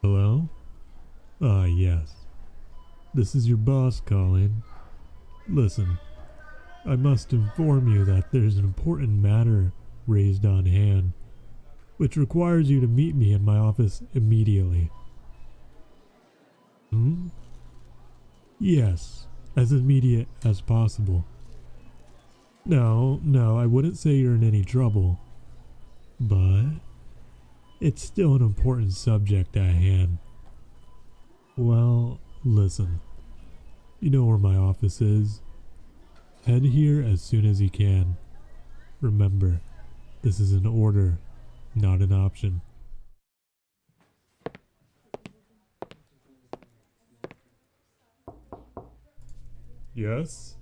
Hello? Ah, yes. This is your boss calling. Listen, I must inform you that there's an important matter raised on hand, which requires you to meet me in my office immediately. Hmm? Yes, as immediate as possible. No, I wouldn't say you're in any trouble, but it's still an important subject at hand. Well, listen. You know where my office is. Head here as soon as you can. Remember, this is an order, not an option. Yes?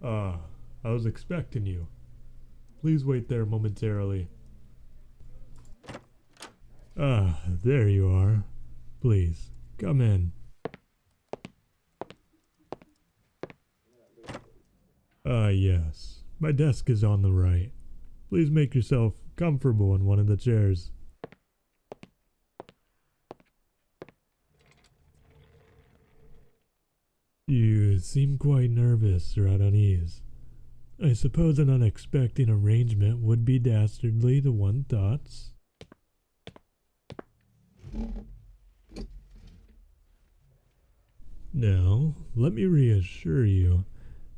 Ah, I was expecting you. Please wait there momentarily. Ah, there you are. Please, come in. Ah, yes. My desk is on the right. Please make yourself comfortable in one of the chairs. You seem quite nervous or at unease. I suppose an unexpected arrangement would be dastardly to one's thoughts. Now, let me reassure you,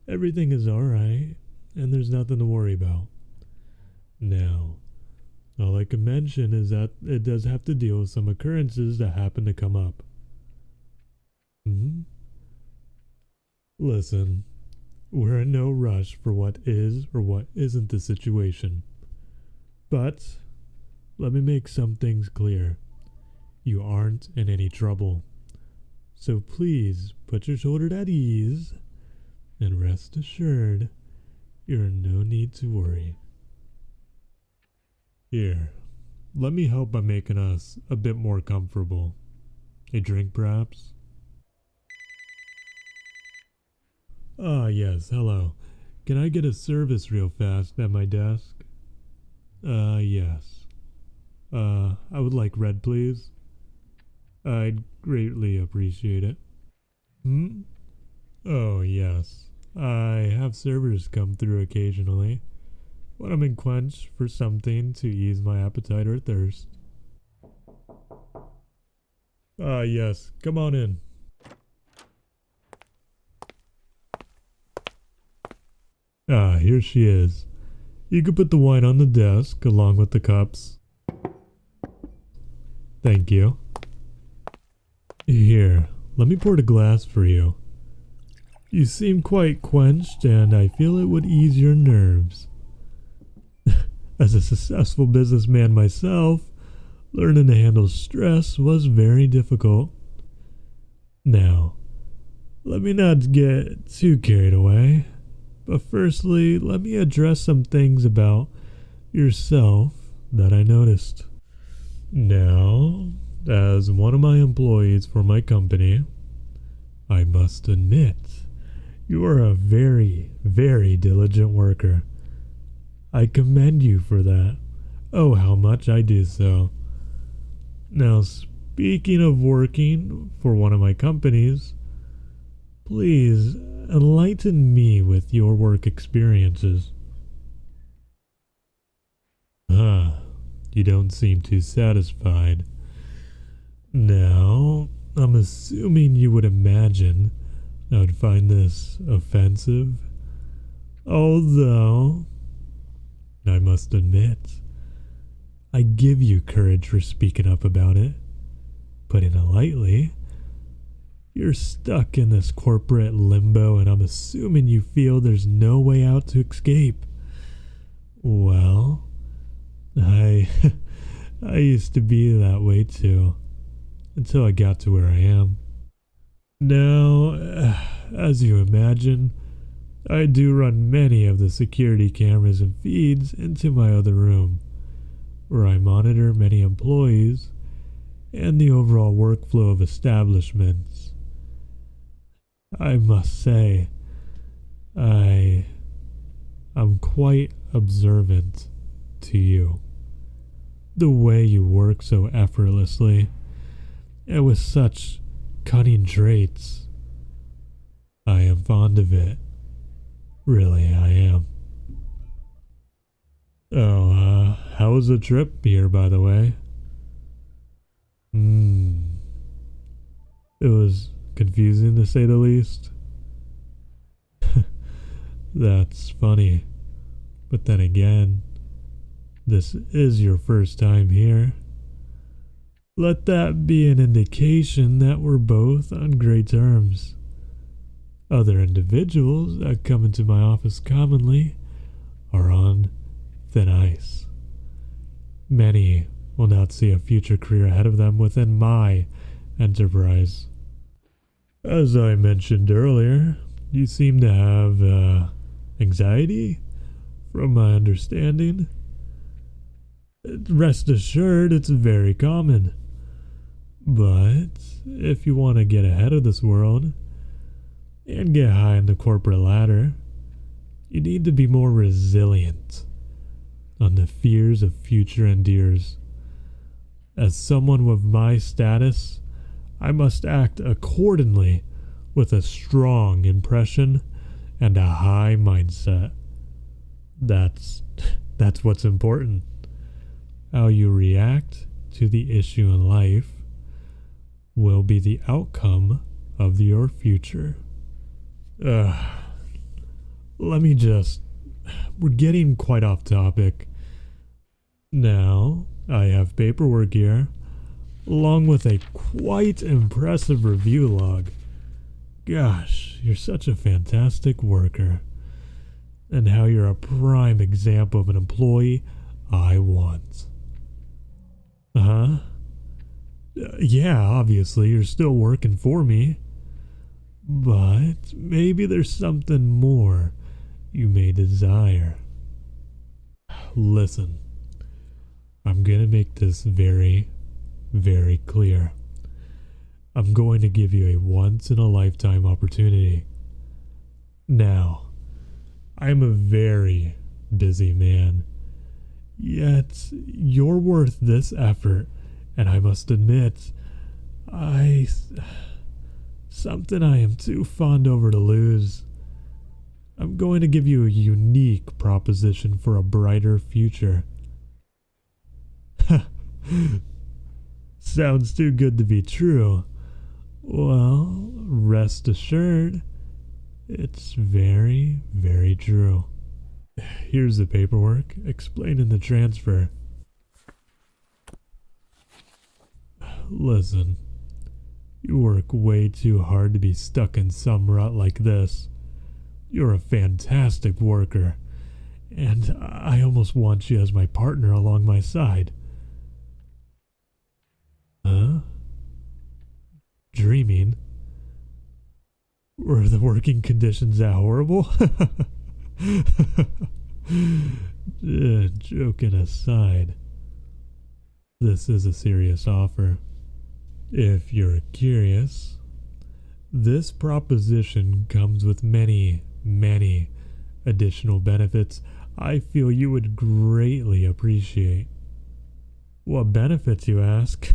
everything is alright, and there's nothing to worry about. Now, all I can mention is that it does have to deal with some occurrences that happen to come up. Hmm? Listen, we're in no rush for what is or what isn't the situation. But, let me make some things clear. You aren't in any trouble. So please put your shoulder at ease and rest assured you're in no need to worry. Here, let me help by making us a bit more comfortable. A drink perhaps? Ah yes, hello. Can I get a service real fast at my desk? Yes. I would like red please. I'd greatly appreciate it. Hmm? Oh, yes. I have servers come through occasionally when I'm in quench for something to ease my appetite or thirst. Ah, yes. Come on in. Ah, here she is. You could put the wine on the desk along with the cups. Thank you. Here, let me pour a glass for you. You seem quite quenched, and I feel it would ease your nerves. As a successful businessman myself, learning to handle stress was very difficult. Now, let me not get too carried away, but firstly, let me address some things about yourself that I noticed. Now, as one of my employees for my company, I must admit, you are a very, very diligent worker. I commend you for that. Oh, how much I do so. Now, speaking of working for one of my companies, please enlighten me with your work experiences. Ah, you don't seem too satisfied. Now, I'm assuming you would imagine I would find this offensive. Although, I must admit, I give you courage for speaking up about it. Putting it lightly, you're stuck in this corporate limbo, and I'm assuming you feel there's no way out to escape. Well, I used to be that way too, until I got to where I am. Now, as you imagine, I do run many of the security cameras and feeds into my other room, where I monitor many employees and the overall workflow of establishments. I must say, I'm quite observant to you. The way you work so effortlessly, and with such cunning traits. I am fond of it. Really, I am. Oh, how was the trip here, by the way? It was confusing, to say the least. That's funny. But then again, this is your first time here. Let that be an indication that we're both on great terms. Other individuals that come into my office commonly are on thin ice. Many will not see a future career ahead of them within my enterprise. As I mentioned earlier, you seem to have anxiety, from my understanding. Rest assured, it's very common. But if you want to get ahead of this world and get high on the corporate ladder, you need to be more resilient on the fears of future endears. As someone with my status, I must act accordingly with a strong impression and a high mindset. That's what's important. How you react to the issue in life will be the outcome of your future. We're getting quite off topic. Now, I have paperwork here, along with a quite impressive review log. Gosh, you're such a fantastic worker. And how you're a prime example of an employee I want. Yeah, obviously, you're still working for me. But maybe there's something more you may desire. Listen, I'm going to make this very, very clear. I'm going to give you a once-in-a-lifetime opportunity. Now, I'm a very busy man, yet you're worth this effort, and I must admit, something I am too fond over to lose. I'm going to give you a unique proposition for a brighter future. Sounds too good to be true. Well, rest assured, it's very, very true. Here's the paperwork explaining the transfer. Listen, you work way too hard to be stuck in some rut like this. You're a fantastic worker, and I almost want you as my partner along my side. Huh? Dreaming? Were the working conditions that horrible? Joking aside, this is a serious offer. If you're curious, this proposition comes with many, many additional benefits I feel you would greatly appreciate. What benefits, you ask?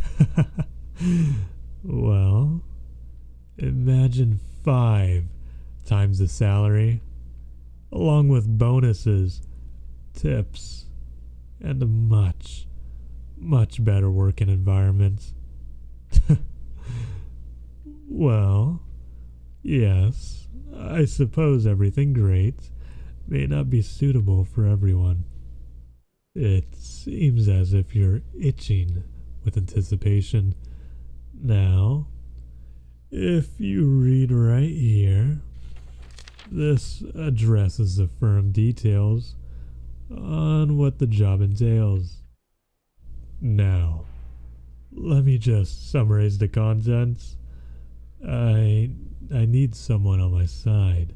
Well, imagine 5 times the salary, along with bonuses, tips, and a much, much better working environment. Well, yes, I suppose everything great may not be suitable for everyone. It seems as if you're itching with anticipation. Now, if you read right here, this addresses the firm details on what the job entails. Now, let me just summarize the contents. I need someone on my side.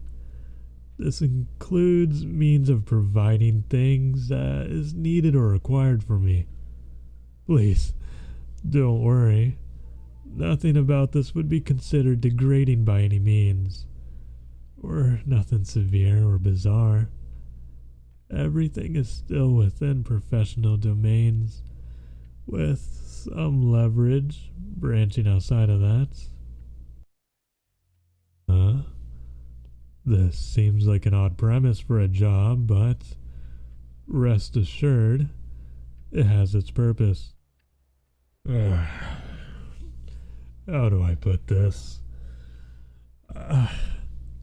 This includes means of providing things that is needed or required for me. Please, don't worry. Nothing about this would be considered degrading by any means, or nothing severe or bizarre. Everything is still within professional domains, with some leverage branching outside of that. Huh? This seems like an odd premise for a job, but rest assured, it has its purpose. How do I put this? I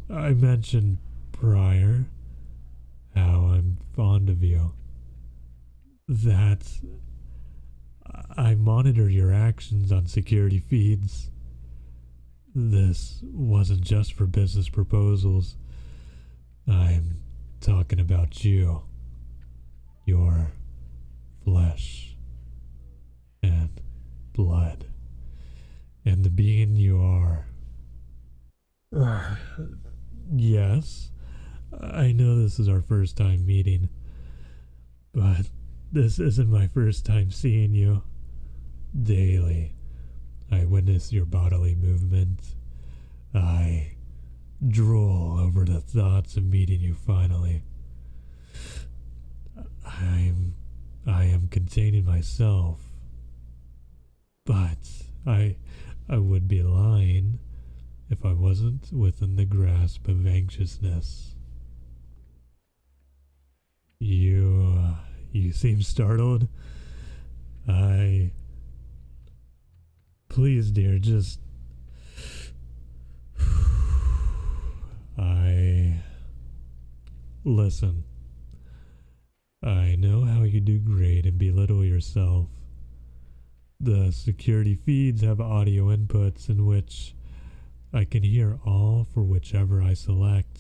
mentioned prior how I'm fond of you. That I monitor your actions on security feeds. This wasn't just for business proposals. I'm talking about you. Your flesh and blood. And the being you are. Yes, I know this is our first time meeting, but this isn't my first time seeing you. Daily, I witness your bodily movement. I drool over the thoughts of meeting you finally. I am containing myself, but I would be lying if I wasn't within the grasp of anxiousness. You seem startled. Please, dear, just... Listen. I know how you do grade and belittle yourself. The security feeds have audio inputs in which I can hear all for whichever I select.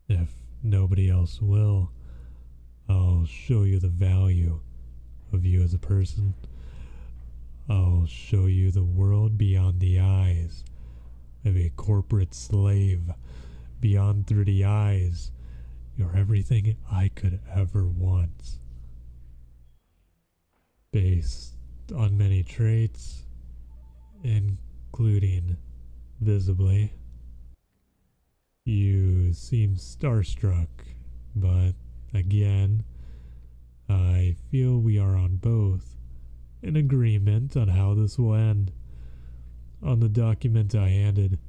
If nobody else will, I'll show you the value of you as a person. I'll show you the world beyond the eyes of a corporate slave. Beyond through the eyes, you're everything I could ever want. Based on many traits, including visibly. You seem starstruck, but again, I feel we are on both in agreement on how this will end. On the document I handed,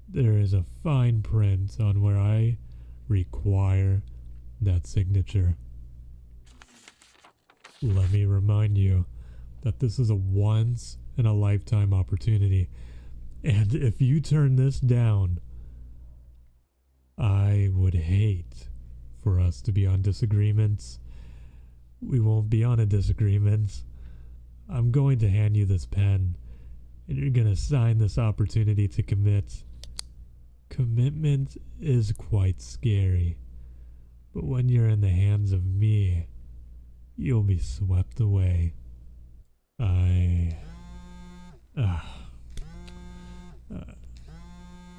there is a fine print on where I require that signature. Let me remind you that this is a once in a lifetime opportunity, and if you turn this down, I would hate for us to be on disagreements. We won't be on a disagreement. I'm going to hand you this pen, and you're going to sign this opportunity to commit. Commitment is quite scary, but when you're in the hands of me, you'll be swept away.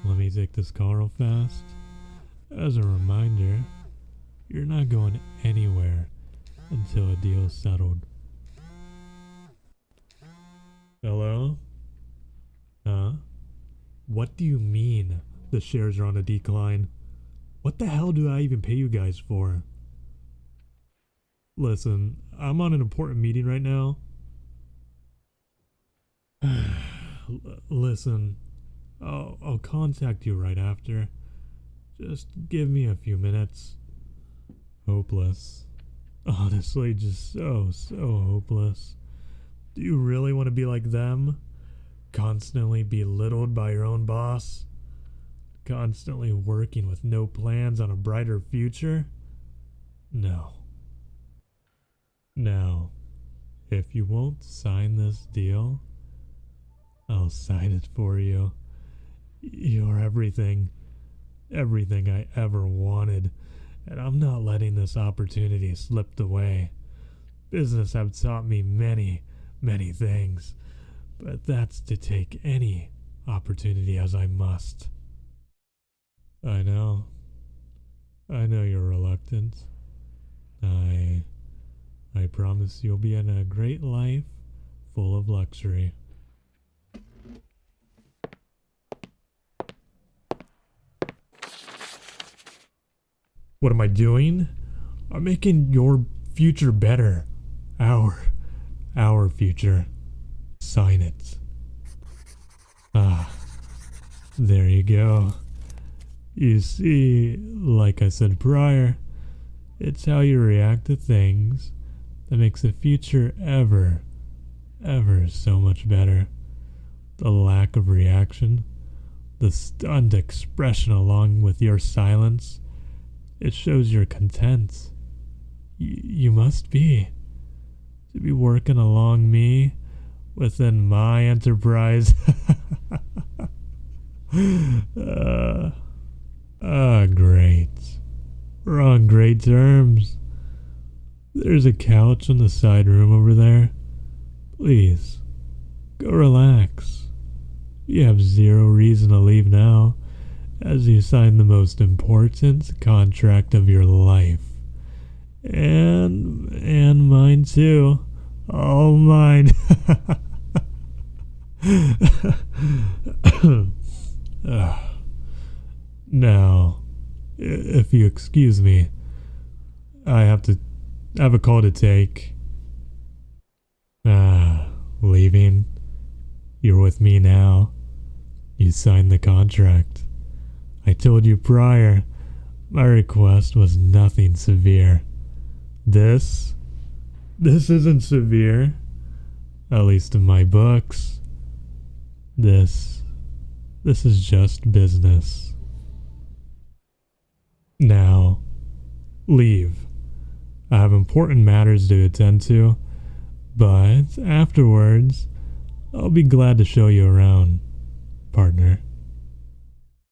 Let me take this call real fast. As a reminder, you're not going anywhere until a deal's settled. Hello? Huh? What do you mean the shares are on a decline? What the hell do I even pay you guys for? Listen, I'm on an important meeting right now. Listen, I'll contact you right after. Just give me a few minutes. Hopeless. Honestly, just so hopeless. Do you really want to be like them? Constantly belittled by your own boss? Constantly working with no plans on a brighter future? No. Now, if you won't sign this deal, I'll sign it for you. You're everything I ever wanted, and I'm not letting this opportunity slip away. Business have taught me many things, but that's to take any opportunity as I must. I know you're reluctant. I promise you'll be in a great life full of luxury. What am I doing? I'm making your future better. Our Our future. Sign it. Ah, there you go. You see, like I said prior, it's how you react to things that makes the future ever so much better. The lack of reaction, the stunned expression along with your silence, it shows you're content. You must be. To be working along me within my enterprise. Great. We're on great terms. There's a couch in the side room over there. Please, go relax. You have zero reason to leave now, as you signed the most important contract of your life. And mine too. All mine. Now, if you excuse me, I have a call to take. Leaving? You're with me now. You signed the contract. I told you prior, my request was nothing severe. This isn't severe, at least in my books. This is just business. Now, leave. I have important matters to attend to, but afterwards, I'll be glad to show you around, partner.